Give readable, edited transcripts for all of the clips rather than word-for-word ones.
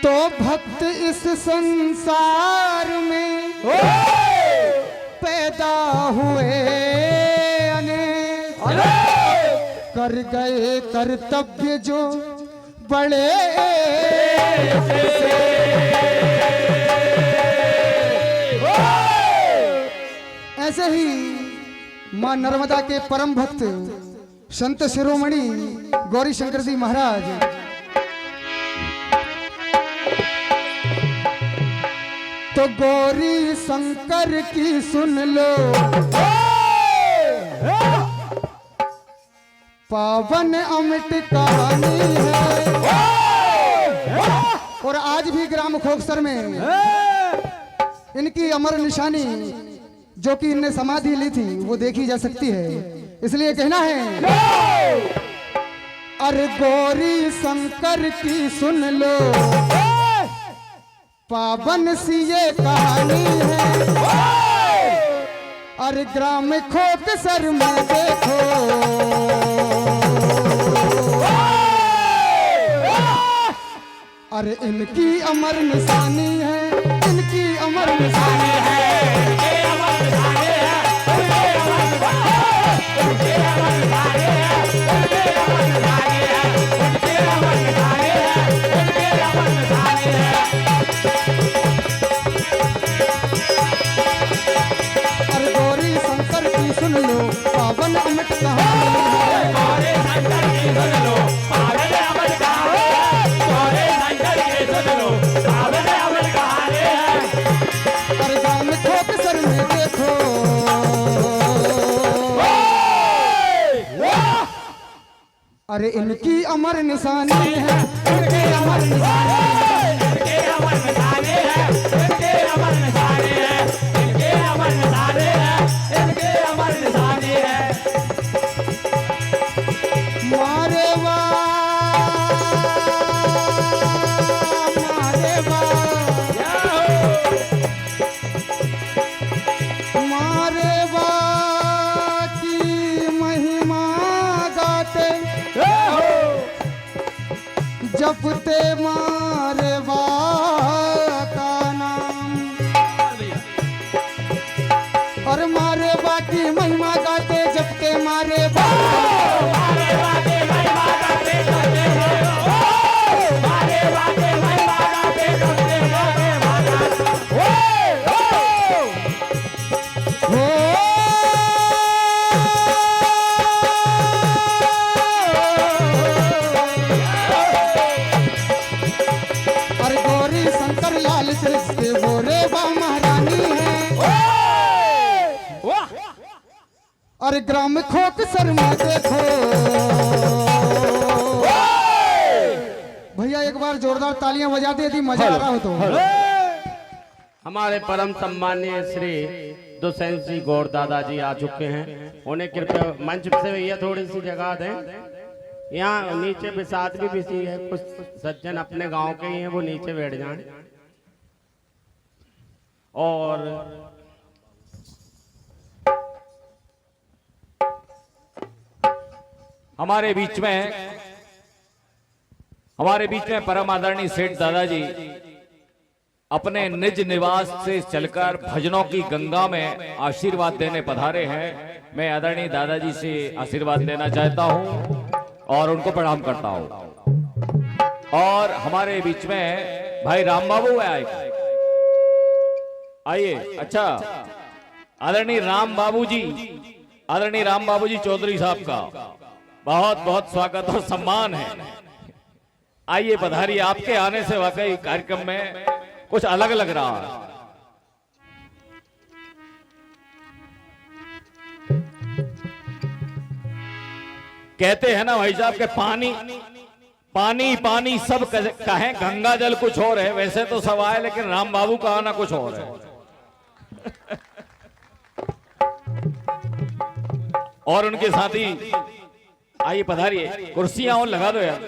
तो भक्त इस संसार में पैदा हुए अनेक, कर गए कर्तव्य जो बड़े ऐसे ही मां नर्मदा के परम भक्त संत शिरोमणि गौरी शंकर जी महाराज तो गौरी शंकर की सुन लो पावन अमिट कहानी है। और आज भी ग्राम खोखसर में इनकी अमर निशानी जो कि इनने समाधि ली थी वो देखी जा सकती है। इसलिए कहना है अरे गौरी शंकर की सुन लो पावन सी ये कहानी है। अरे ग्राम खोखसर में देखो अरे इनकी अमर निशानी है, इनकी अमर निशानी है। अरे गौरी शंकर की सुन लो पावन अमिट कहानी है। गौरी शंकर की सुन लो पावन अमिट कहानी है। गौरी शंकर की सुन लो पावन अमिट कहानी है। अरे गांव में खोखसर में देखो अरे इनकी अमर निशानी है, इनकी अमर निशानी है, इनकी अमर निशानी है, इनकी अमर निशानी है, इनकी अमर निशानी है, इनकी अमर निशानी है। मारे वाह मारे वाह मारे वाह की महिमा गाते जपते मारे वाह का नाम। और मारे वाह की महिमा गाते जपते मारे और ग्राम खोखसर में देखो। भैया एक बार जोरदार तालियां बजा दे यदि मजा आ रहा हो तो। हमारे परम सम्मानीय श्री दुष्यंत जी गौर दादाजी आ चुके हैं। उन्हें कृपया मंच से भैया थोड़ी सी जगह दें। यहाँ नीचे बिसात भी बिसी है, कुछ सज्जन अपने गांव के ही हैं, वो नीचे बैठ जाएं। और हमारे बीच में परम आदरणीय सेठ दादाजी अपने निज निवास से चलकर भजनों की गंगा में आशीर्वाद देने पधारे हैं। मैं आदरणीय दादाजी से आशीर्वाद लेना चाहता हूं और उनको प्रणाम करता हूं। और हमारे बीच में भाई राम बाबू आइए। अच्छा, आदरणीय राम बाबू जी चौधरी साहब का बहुत बहुत स्वागत और सम्मान है। आइए पधारिए। आपके आने से वाकई कार्यक्रम में कुछ अलग लग रहा है। कहते हैं ना भाई साहब के पानी पानी पानी सब कहें, गंगा जल कुछ और है। वैसे तो सब आए, लेकिन राम बाबू का आना कुछ और है। और उनके साथी आइए पधारिए। कुर्सियां और लगा दो यार।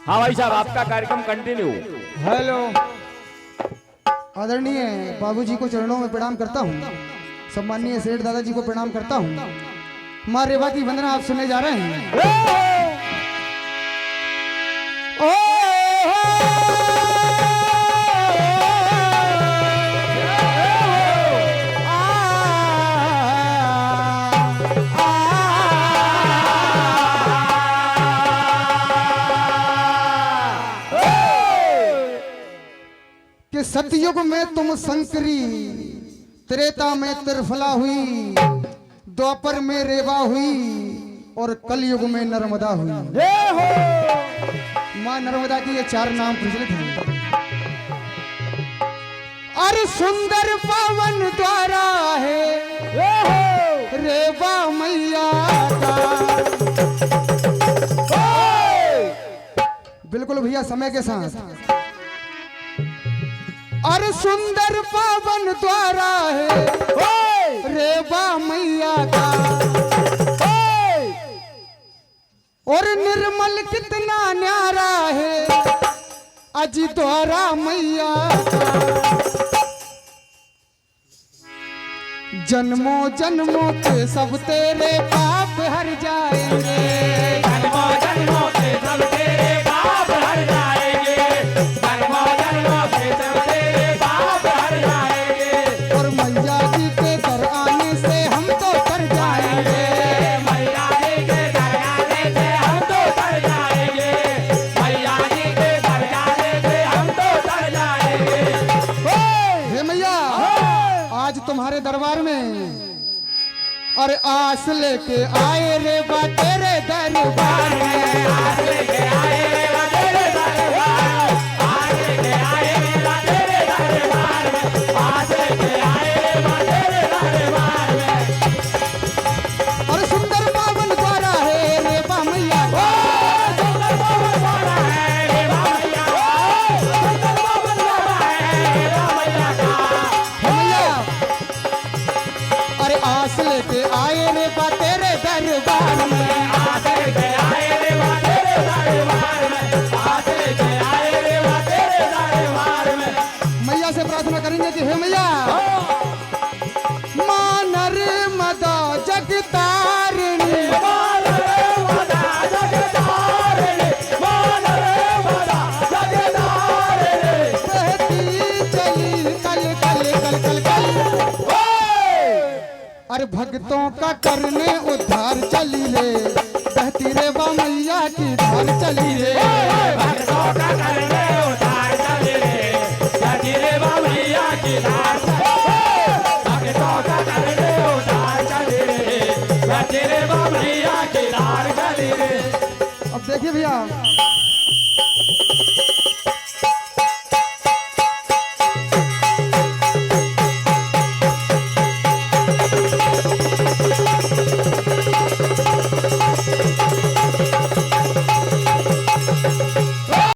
हाँ भाई साहब, आपका कार्यक्रम कंटिन्यू। हेलो, आदरणीय बाबूजी को चरणों में प्रणाम करता हूँ, सम्माननीय सेठ दादाजी को प्रणाम करता हूँ। माँ रेवा की वंदना आप सुनने जा रहे हैं। कि सतयुग में तुम शंकरी, त्रेता में त्रिफला हुई, द्वापर में रेवा हुई और कलयुग में नर्मदा हुई। मां नर्मदा के ये 4 नाम प्रचलित हैं। अरे सुंदर पावन द्वारा है रेवा मैया का। बिल्कुल भैया समय के साथ। अरे सुंदर पावन द्वारा है रेवा मैया का, और निर्मल कितना न्यारा है अजी द्वारा मैया का। जन्मों जन्मों के सब तेरे पाप हर जाएंगे, जन्मों जन्मों के सब तेरे पाप हर जाएंगे, जन्मों जन्मों के सब तेरे पाप हर जाएंगे, और मैया जी के दर आने से हम तो तर जाएंगे, मैया जी के दर आने से हम तो तर जाएंगे, मैया जी के दर आने से हम तो तर जाएंगे। हे मैया आज तुम्हारे दरबार में और आस लेके आए रे बा तेरे दरबार में, आस लेके आए रे बा तेरे दरबार, आस लेके आए रे बा तेरे दरबार में, आस लेके आए रे बा तेरे दरबार में। और सुंदर पावन द्वारा है रेवा मैया का, सुंदर पावन द्वारा है रेवा मैया का, सुंदर पावन द्वारा है रेवा मैया का। हे मैया अरे आस लेके आए रे बा तेरे दरबार में, आस लेके आए रे बा तेरे दरबार में, आस लेके आए रे बा तेरे दरबार में। मैया से प्रार्थना करेंगे कि हे मैया मां नर्मदा जगतारिणी, बहती चली कल कल कल कल कल, अरे भक्तों का करने उद्धार चली रे, बहती रेवा मैया की धार चली रे, भक्तों का करने उद्धार चली रे, बहती रेवा मैया की धार चली रे, भक्तों का करने उद्धार चली रे, बहती रेवा मैया की धार चली रे। अब देखिए भैया